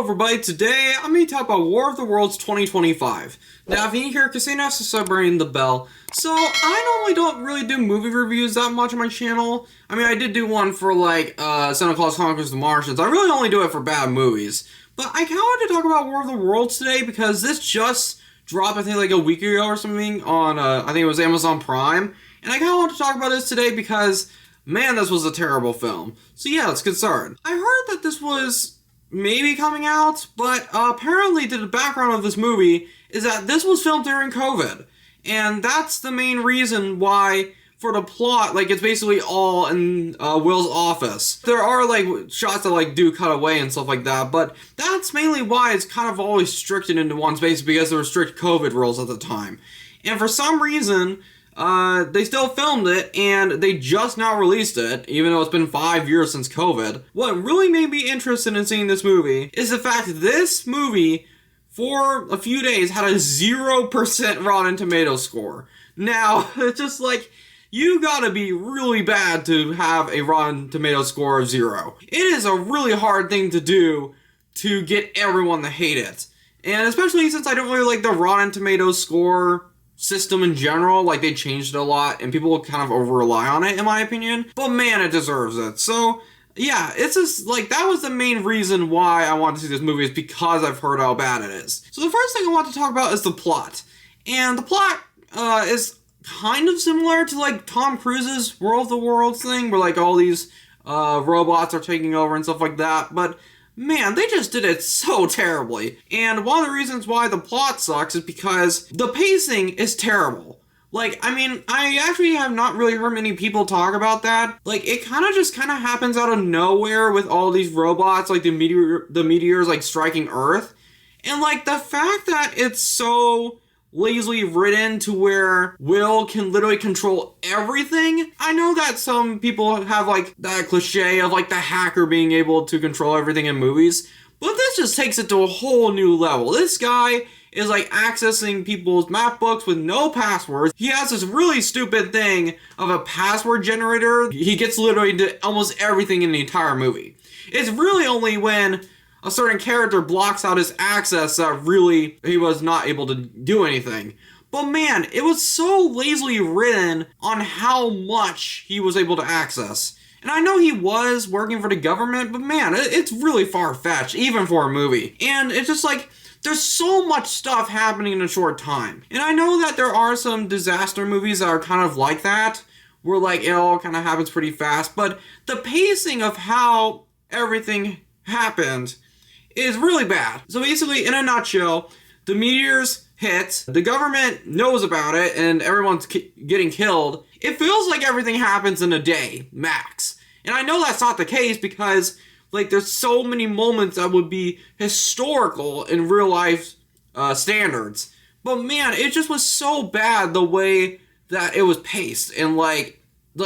everybody, today I'm going to talk about War of the Worlds 2025. Now if you hear Casino has to start ringing the bell. So I normally don't really do movie reviews that much on my channel. I mean, I did do one for Santa Claus Conquers the Martians. I really only do it for bad movies. But I kind of wanted to talk about War of the Worlds today because this just dropped, I think like a week ago or something on, I think it was Amazon Prime. And I kind of want to talk about this today because, man, this was a terrible film. So yeah, let's get started. I heard that this was maybe coming out, but apparently the background of this movie is that this was filmed during COVID. And that's the main reason why, for the plot, it's basically all in Will's office. There are, shots that, do cut away and stuff like that, but that's mainly why it's kind of always restricted into one space, because there were strict COVID rules at the time. And for some reason, they still filmed it, and they just now released it, even though it's been 5 years since COVID. What really made me interested in seeing this movie is the fact that this movie, for a few days, had a 0% Rotten Tomatoes score. Now, it's just you gotta be really bad to have a Rotten Tomatoes score of 0. It is a really hard thing to do to get everyone to hate it. And especially since I don't really like the Rotten Tomatoes score system in general, they changed it a lot, and people kind of over-rely on it, in my opinion. But man, it deserves it. So, yeah, it's just, that was the main reason why I wanted to see this movie, is because I've heard how bad it is. So the first thing I want to talk about is the plot. And the plot, is kind of similar to, Tom Cruise's War of the Worlds thing, where, all these, robots are taking over and stuff like that, but man, they just did it so terribly. And one of the reasons why the plot sucks is because the pacing is terrible. I actually have not really heard many people talk about that. It kind of happens out of nowhere with all these robots, the meteors, striking Earth. And, the fact that it's so lazily written to where Will can literally control everything. I know that some people have that cliche of the hacker being able to control everything in movies, but this just takes it to a whole new level. This guy is accessing people's map books with no passwords. He has this really stupid thing of a password generator. He gets literally into almost everything in the entire movie. It's really only when a certain character blocks out his access that really he was not able to do anything. But man, it was so lazily written on how much he was able to access. And I know he was working for the government, but man, it's really far-fetched, even for a movie. And it's just there's so much stuff happening in a short time. And I know that there are some disaster movies that are kind of like that, where it all kind of happens pretty fast, but the pacing of how everything happened is really bad. So basically, in a nutshell, the meteors hit, the government knows about it, and everyone's getting killed. It feels like everything happens in a day, max. And I know that's not the case because, there's so many moments that would be historical in real life standards. But man, it just was so bad the way that it was paced, and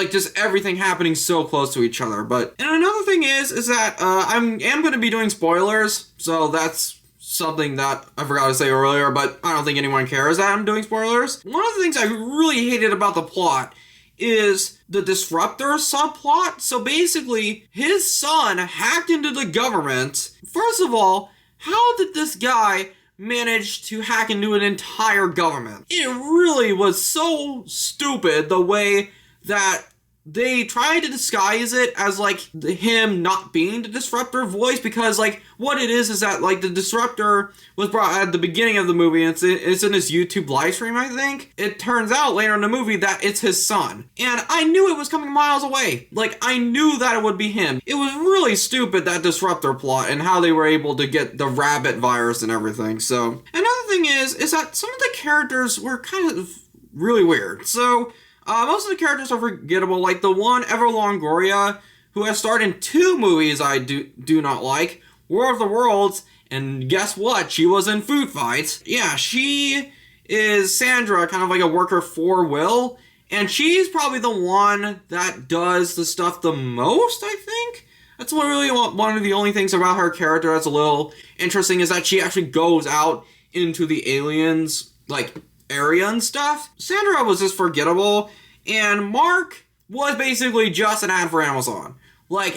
just everything happening so close to each other. But, and another thing is that I am going to be doing spoilers, so that's something that I forgot to say earlier, but I don't think anyone cares that I'm doing spoilers. One of the things I really hated about the plot is the Disruptor subplot. So basically, his son hacked into the government. First of all, how did this guy manage to hack into an entire government? It really was so stupid the way that they tried to disguise it as him not being the Disruptor voice, because what it is that the Disruptor was brought at the beginning of the movie, and it's in his YouTube live stream, I think. It turns out later in the movie that it's his son, and I knew it was coming miles away. I knew that it would be him. It was really stupid, that Disruptor plot, and how they were able to get the rabbit virus and everything. So another thing is that some of the characters were kind of really weird. So most of the characters are forgettable, the one, Eva Longoria, who has starred in 2 movies I do not like, War of the Worlds, and guess what? She was in Food Fight. Yeah, she is Sandra, kind of a worker for Will, and she's probably the one that does the stuff the most, I think. That's one of the only things about her character that's a little interesting, is that she actually goes out into the aliens, area and stuff. Sandra was just forgettable, and Mark was basically just an ad for Amazon.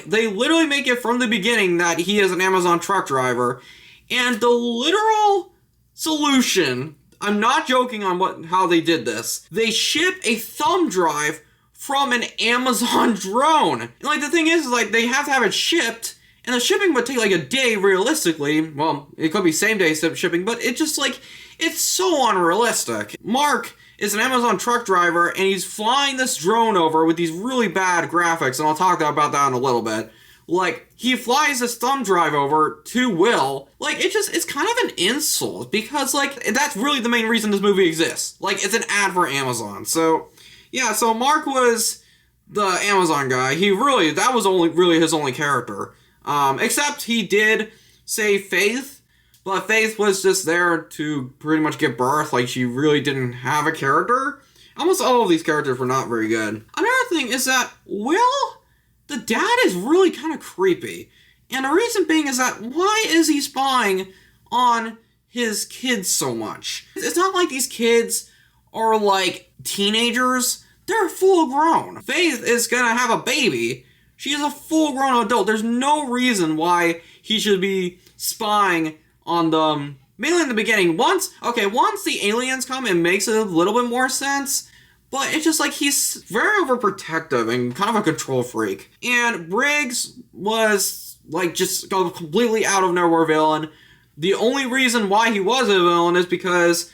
They literally make it from the beginning that he is an Amazon truck driver, And the literal solution, I'm not joking on how they did this. They ship a thumb drive from an Amazon drone. And like the thing is like they have to have it shipped, and the shipping would take like a day realistically. Well, it could be same day shipping, but it just like it's so unrealistic. Mark is an Amazon truck driver, and he's flying this drone over with these really bad graphics, and I'll talk about that in a little bit. Like, he flies this thumb drive over to Will. Like, it's kind of an insult, because, like, that's really the main reason this movie exists. Like, it's an ad for Amazon. So, yeah, so Mark was the Amazon guy. That was really his only character. Except he did save Faith, but Faith was just there to pretty much give birth. Like, she really didn't have a character. Almost all of these characters were not very good. Another thing is that Will, the dad, is really kind of creepy. And the reason being is that why is he spying on his kids so much? It's not like these kids are like teenagers. They're full grown. Faith is gonna have a baby. She is a full grown adult. There's no reason why he should be spying on them. Mainly in the beginning. Once the aliens come, it makes a little bit more sense. But it's just like he's very overprotective and kind of a control freak. And Briggs was like just a completely out of nowhere villain. The only reason why he was a villain is because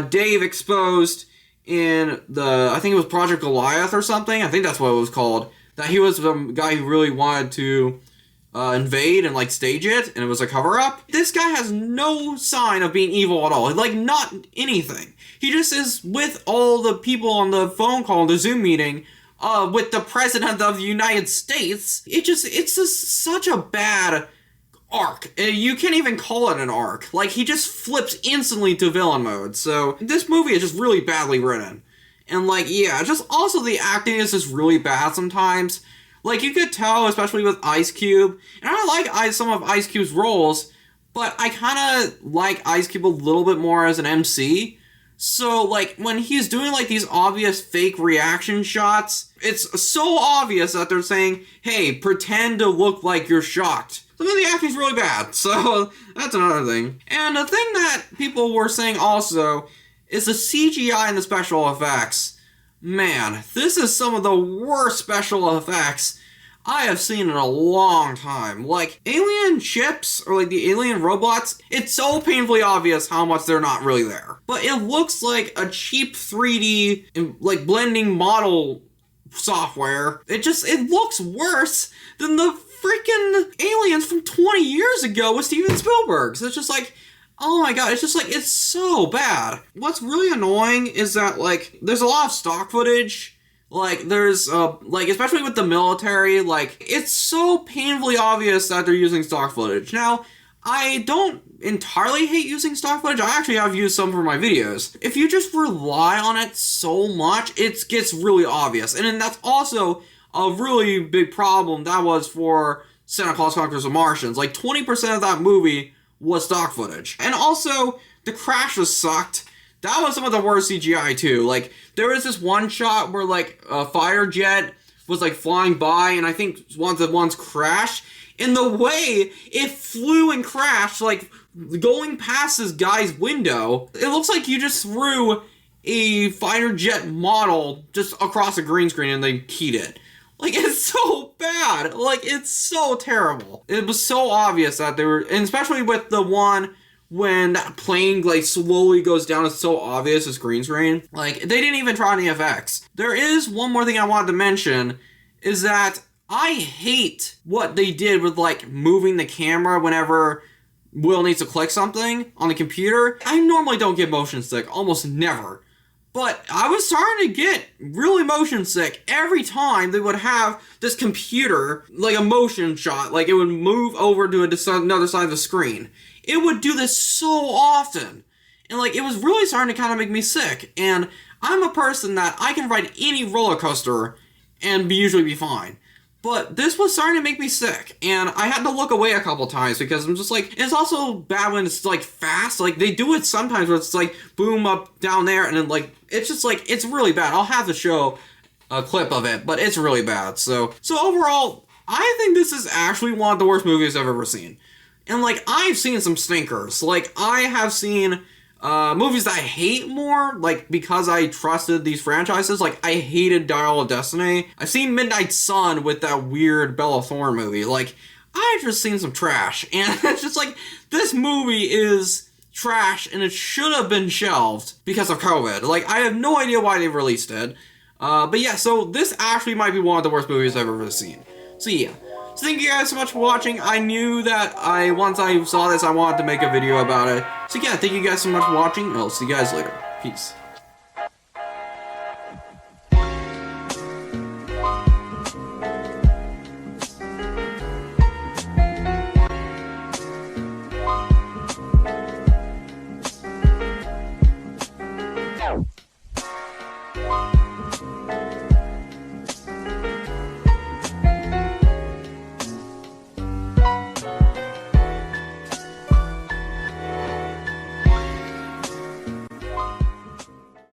Dave exposed in I think it was Project Goliath or something. I think that's what it was called. That he was the guy who really wanted to invade and like stage it, and it was a cover-up. This guy has no sign of being evil at all. Like, not anything. He just is with all the people on the phone call, the Zoom meeting, with the President of the United States. It's just such a bad arc. You can't even call it an arc. Like, he just flips instantly to villain mode. So, this movie is just really badly written. And like, yeah, just also the acting is just really bad sometimes. Like, you could tell, especially with Ice Cube. And I like some of Ice Cube's roles, but I kind of like Ice Cube a little bit more as an MC. So, like, when he's doing, like, these obvious fake reaction shots, it's so obvious that they're saying, hey, pretend to look like you're shocked. So then the acting's really bad. So, that's another thing. And the thing that people were saying also is the CGI and the special effects. Man, this is some of the worst special effects I have seen in a long time. Like, alien ships, or like the alien robots, it's so painfully obvious how much they're not really there. But it looks like a cheap 3D, like, blending model software. It looks worse than the freaking aliens from 20 years ago with Steven Spielberg. So it's just like, oh my god, it's just like, it's so bad. What's really annoying is that, like, there's a lot of stock footage. Like, there's, like, especially with the military, like, it's so painfully obvious that they're using stock footage. Now, I don't entirely hate using stock footage. I actually have used some for my videos. If you just rely on it so much, it gets really obvious. And then that's also a really big problem that was for Santa Claus Conquers the Martians. Like, 20% of that movie was stock footage. And also, the crashes sucked. That was some of the worst CGI too. Like, there was this one shot where, like, a fighter jet was, like, flying by, and I think once crashed. And the way it flew and crashed, like, going past this guy's window, it looks like you just threw a fighter jet model just across a green screen and they keyed it. Like, it's so bad. Like, it's so terrible. It was so obvious that they were, and especially with the one when that plane, like, slowly goes down, it's so obvious it's green screen. Like, they didn't even try any effects. There is one more thing I wanted to mention, is that I hate what they did with, like, moving the camera whenever Will needs to click something on the computer. I normally don't get motion sick, almost never. But I was starting to get really motion sick every time they would have this computer, like a motion shot, like it would move over to another side of the screen. It would do this so often. And like, it was really starting to kind of make me sick. And I'm a person that I can ride any roller coaster and usually be fine. But this was starting to make me sick, and I had to look away a couple times because I'm just like, it's also bad when it's like fast. Like, they do it sometimes where it's like boom up down there, and then like, it's just like, it's really bad. I'll have to show a clip of it, but it's really bad. So overall, I think this is actually one of the worst movies I've ever seen. And, like, I've seen some stinkers. Like, I have seen movies that I hate more, like, because I trusted these franchises. Like, I hated Dial of Destiny. I've seen Midnight Sun with that weird Bella Thorne movie. Like, I've just seen some trash. And it's just like, this movie is trash, and it should have been shelved because of COVID. Like, I have no idea why they released it. But yeah, so this actually might be one of the worst movies I've ever seen. So yeah. So thank you guys so much for watching. I knew that once I saw this, I wanted to make a video about it. So yeah, thank you guys so much for watching, and I'll see you guys later. Peace.